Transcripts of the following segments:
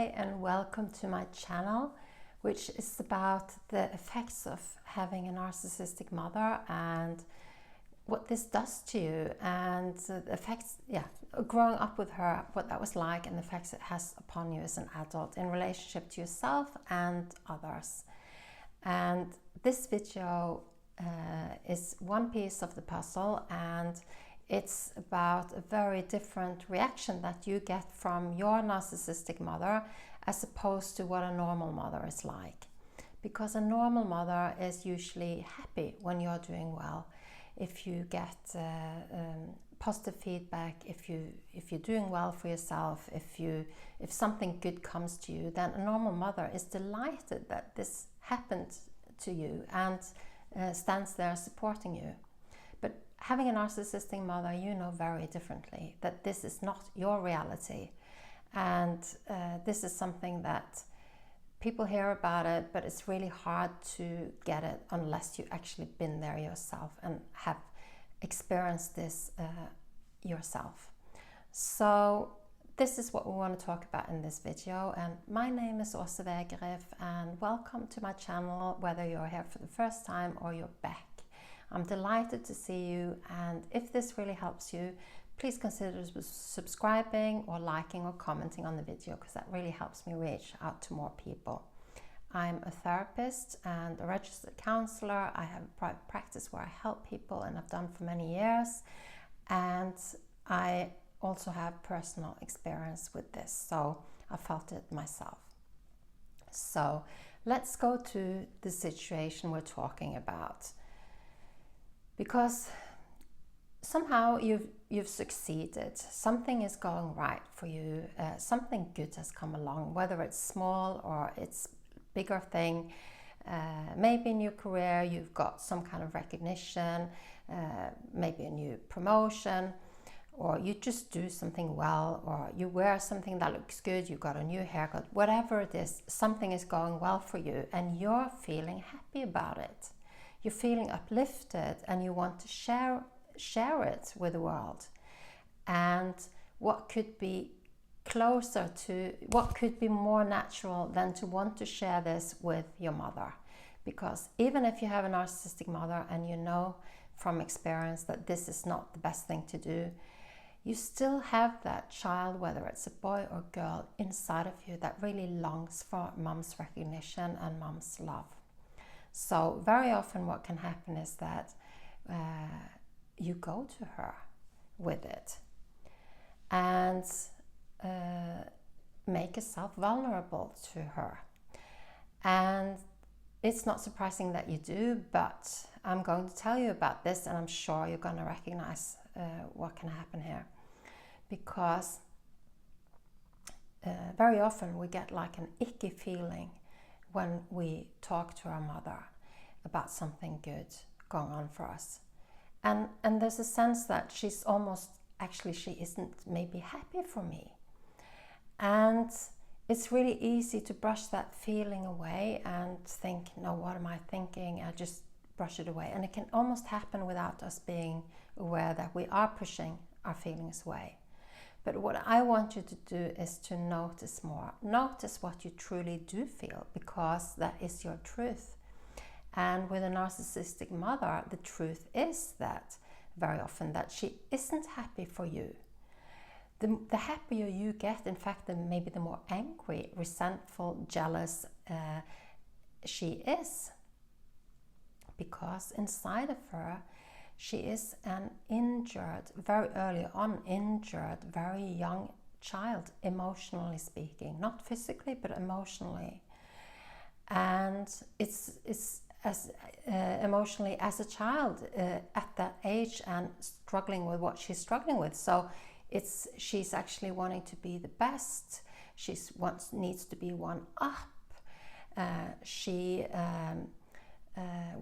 Namaste and welcome to my channel, which is about the effects of having a narcissistic mother and what this does to you, and the effects, growing up with her, what that was like, and the effects it has upon you as an adult in relationship to yourself and others. And this video is one piece of the puzzle, and it's about a very different reaction that you get from your narcissistic mother as opposed to what a normal mother is like. Because a normal mother is usually happy when you're doing well. If you get positive feedback, if you're doing well for yourself, if something good comes to you, then a normal mother is delighted that this happened to you and stands there supporting you. But having a narcissistic mother, you know very differently that this is not your reality, and this is something that people hear about it, but it's really hard to get it unless you've actually been there yourself and have experienced this yourself. So this is what we want to talk about in this video, and my name is angrier, and welcome to my channel, whether you're here for the first time or you're back. I'm delighted to see you, and if this really helps you, please consider subscribing or liking or commenting on the video, because that really helps me reach out to more people. I'm a therapist and a registered counselor. I have a private practice where I help people, and I've done for many years. And I also have personal experience with this, so I felt it myself. So let's go to the situation we're talking about. Because somehow you've succeeded, something is going right for you, something good has come along, whether it's small or it's bigger thing. Maybe in your career you've got some kind of recognition, maybe a new promotion, or you just do something well, or you wear something that looks good, you got a new haircut, whatever it is, something is going well for you and you're feeling happy about it. You're feeling uplifted and you want to share it with the world. And what could be closer to, what could be more natural than to want to share this with your mother? Because even if you have a narcissistic mother and you know from experience that this is not the best thing to do, you still have that child, whether it's a boy or girl, inside of you that really longs for mom's recognition and mom's love. So very often what can happen is that you go to her with it and make yourself vulnerable to her. And it's not surprising that you do, but I'm going to tell you about this, and I'm sure you're going to recognize what can happen here. Because very often we get like an icky feeling when we talk to our mother about something good going on for us. And there's a sense that she's almost, actually she isn't maybe happy for me. And it's really easy to brush that feeling away and think, no, what am I thinking? I just brush it away. And it can almost happen without us being aware that we are pushing our feelings away. But what I want you to do is to notice more. Notice what you truly do feel, because that is your truth. And with a narcissistic mother, the truth is that very often that she isn't happy for you. The happier you get, in fact, maybe the more angry, resentful, jealous she is. Because inside of her, she is an injured, very early on injured, very young child, emotionally speaking. Not physically, but emotionally. And it's as emotionally as a child at that age and struggling with what she's struggling with. So she's actually wanting to be the best. She needs to be one up. She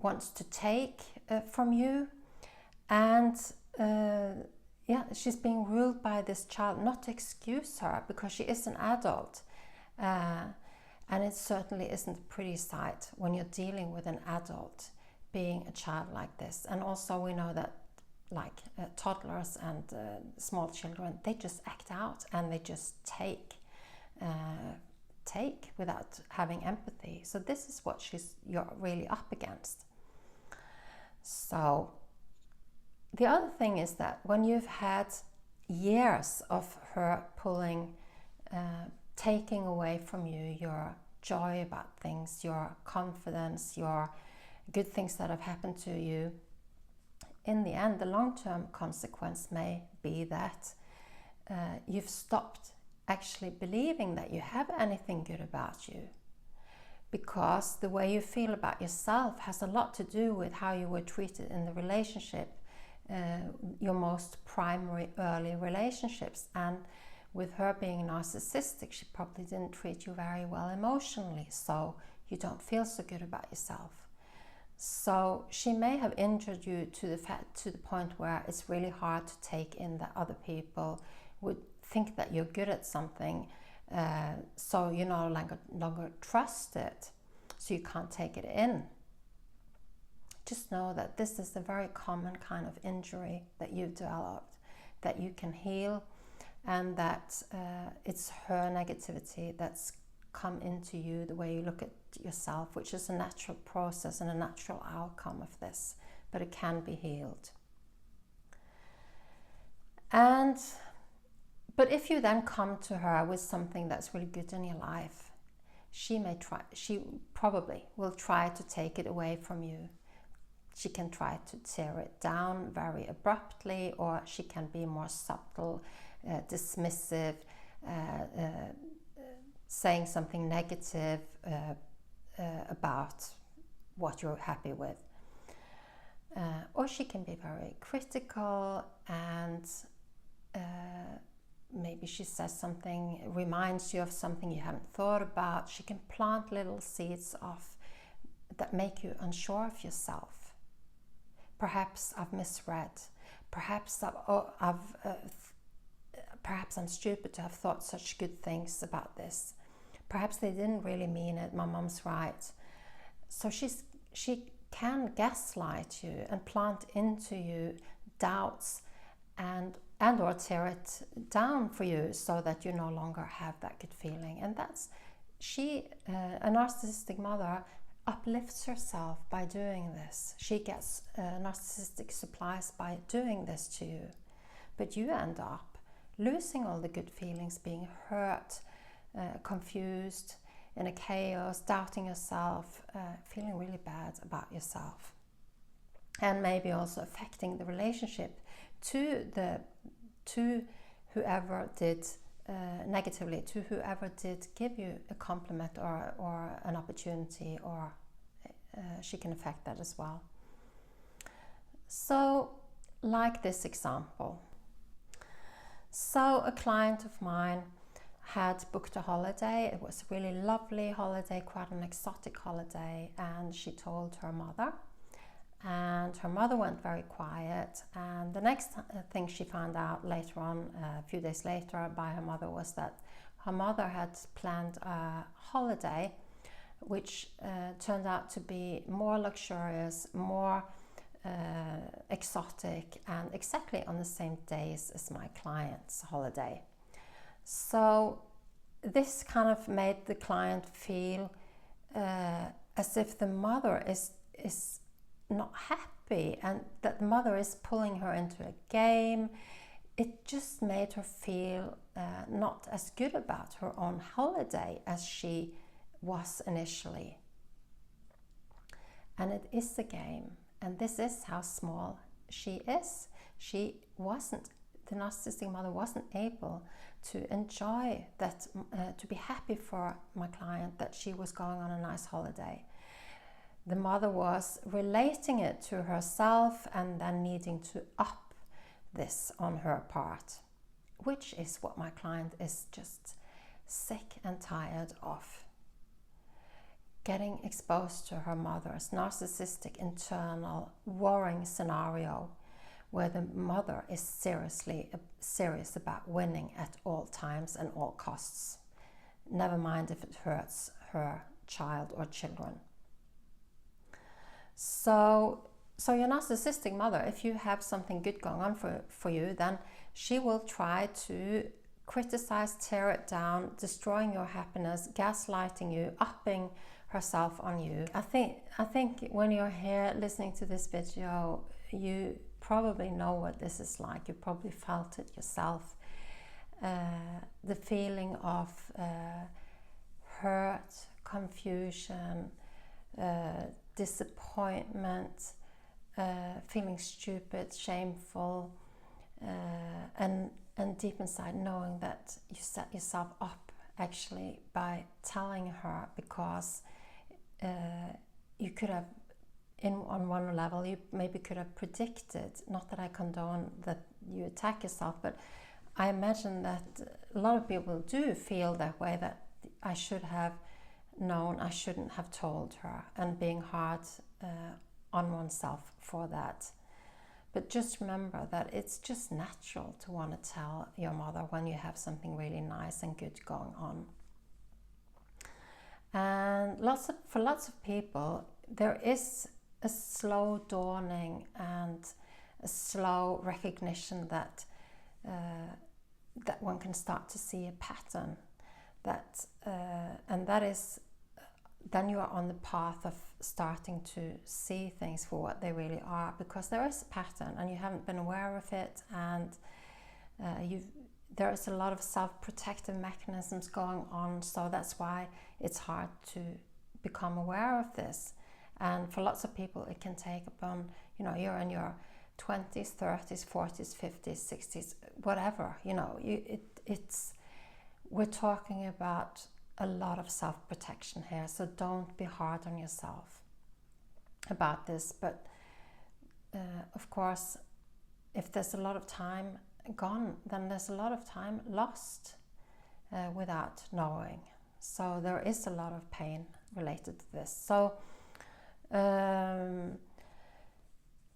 wants to take from you. And she's being ruled by this child, not to excuse her, because she is an adult. And it certainly isn't a pretty sight when you're dealing with an adult being a child like this. And also we know that like toddlers and small children, they just act out and they just take take without having empathy. So this is what you're really up against. So the other thing is that when you've had years of her pulling, taking away from you your joy about things, your confidence, your good things that have happened to you, in the end, the long-term consequence may be that you've stopped actually believing that you have anything good about you, because the way you feel about yourself has a lot to do with how you were treated in the relationship, your most primary early relationships. And with her being narcissistic, she probably didn't treat you very well emotionally, so you don't feel so good about yourself. So she may have injured you to the point where it's really hard to take in that other people would think that you're good at something, so you no longer trust it, so you can't take it in. Just know that this is a very common kind of injury that you've developed, that you can heal, and that it's her negativity that's come into you, the way you look at yourself, which is a natural process and a natural outcome of this, but it can be healed. But if you then come to her with something that's really good in your life, she probably will try to take it away from you. She can try to tear it down very abruptly, or she can be more subtle, dismissive, saying something negative about what you're happy with. Or she can be very critical, and maybe she says something, reminds you of something you haven't thought about. She can plant little seeds that make you unsure of yourself. Perhaps I've misread. Perhaps perhaps I'm stupid to have thought such good things about this. Perhaps they didn't really mean it. My mom's right. So she can gaslight you and plant into you doubts and or tear it down for you, so that you no longer have that good feeling. And that's a narcissistic mother uplifts herself by doing this. She gets narcissistic supplies by doing this to you, but you end up losing all the good feelings, being hurt, confused, in a chaos, doubting yourself, feeling really bad about yourself, and maybe also affecting the relationship to whoever did negatively, to whoever did give you a compliment or an opportunity, or she can affect that as well. So, like this example. So a client of mine had booked a holiday. It was a really lovely holiday, quite an exotic holiday, and she told her mother. And her mother went very quiet, and the next thing she found out later on, a few days later, by her mother, was that her mother had planned a holiday which turned out to be more luxurious, more exotic, and exactly on the same days as my client's holiday. So this kind of made the client feel as if the mother is not happy, and that the mother is pulling her into a game. It just made her feel not as good about her own holiday as she was initially. And it is a game, and this is how small she is. The narcissistic mother wasn't able to enjoy that, to be happy for my client that she was going on a nice holiday. The mother was relating it to herself and then needing to up this on her part, which is what my client is just sick and tired of. Getting exposed to her mother's narcissistic internal warring scenario, where the mother is serious about winning at all times and all costs, never mind if it hurts her child or children. So your narcissistic mother, if you have something good going on for you, then she will try to criticize, tear it down, destroying your happiness, gaslighting you, upping herself on you. I think when you're here listening to this video, you probably know what this is like. You probably felt it yourself. The feeling of hurt, confusion, disappointment, feeling stupid, shameful, and deep inside knowing that you set yourself up actually by telling her, because you could have, on one level, you maybe could have predicted, not that I condone that you attack yourself, but I imagine that a lot of people do feel that way, that I should have known, I shouldn't have told her, and being hard on oneself for that. But just remember that it's just natural to want to tell your mother when you have something really nice and good going on. And for lots of people, there is a slow dawning and a slow recognition that that one can start to see a pattern, and that is, then you are on the path of starting to see things for what they really are, because there is a pattern and you haven't been aware of it, and there is a lot of self-protective mechanisms going on, so that's why it's hard to become aware of this. And for lots of people it can take upon, you're in your 20s, 30s, 40s, 50s, 60s, whatever, we're talking about a lot of self-protection here, so don't be hard on yourself about this. But of course, if there's a lot of time gone, then there's a lot of time lost without knowing. So there is a lot of pain related to this. So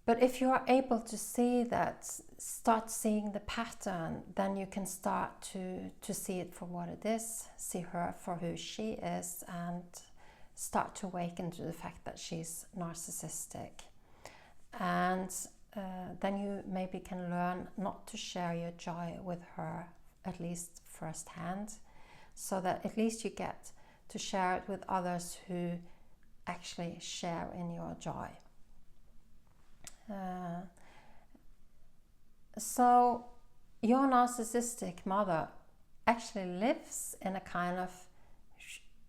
but if you are able to see that, start seeing the pattern, then you can start to see it for what it is, see her for who she is, and start to awaken to the fact that she's narcissistic. And then you maybe can learn not to share your joy with her, at least firsthand, so that at least you get to share it with others who actually share in your joy. So your narcissistic mother actually lives in a kind of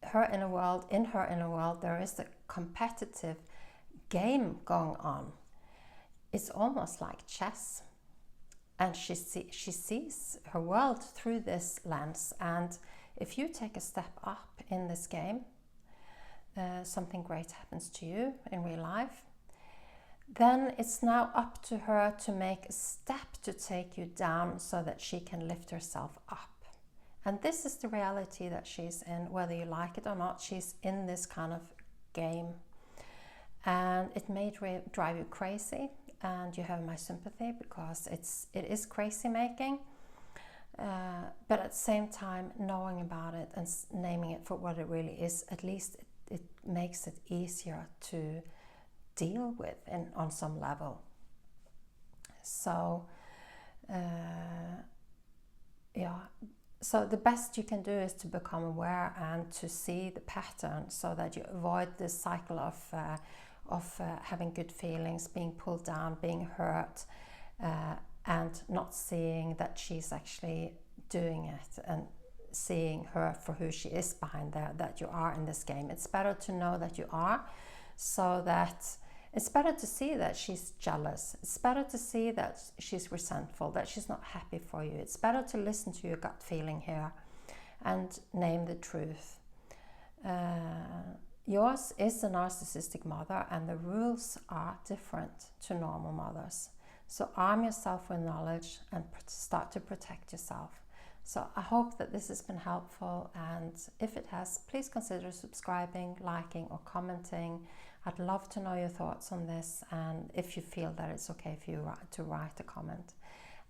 her inner world. In her inner world there is a competitive game going on. It's almost like chess, and she sees her world through this lens. And if you take a step up in this game, something great happens to you in real life, then it's now up to her to make a step to take you down so that she can lift herself up. And this is the reality that she's in, whether you like it or not. She's in this kind of game, and it may drive you crazy, and you have my sympathy, because it is crazy making. But at the same time, knowing about it and naming it for what it really is, at least it makes it easier to deal with on some level. So so the best you can do is to become aware and to see the pattern, so that you avoid this cycle of having good feelings, being pulled down, being hurt, and not seeing that she's actually doing it, and seeing her for who she is behind there, that you are in this game. It's better to know that you are, so that it's better to see that she's jealous. It's better to see that she's resentful, that she's not happy for you. It's better to listen to your gut feeling here and name the truth. Yours is a narcissistic mother, and the rules are different to normal mothers. So arm yourself with knowledge and start to protect yourself. So I hope that this has been helpful, and if it has, please consider subscribing, liking or commenting. I'd love to know your thoughts on this, and if you feel that it's okay for you to write a comment.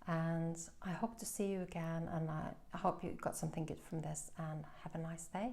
And I hope to see you again, and I hope you got something good from this, and have a nice day.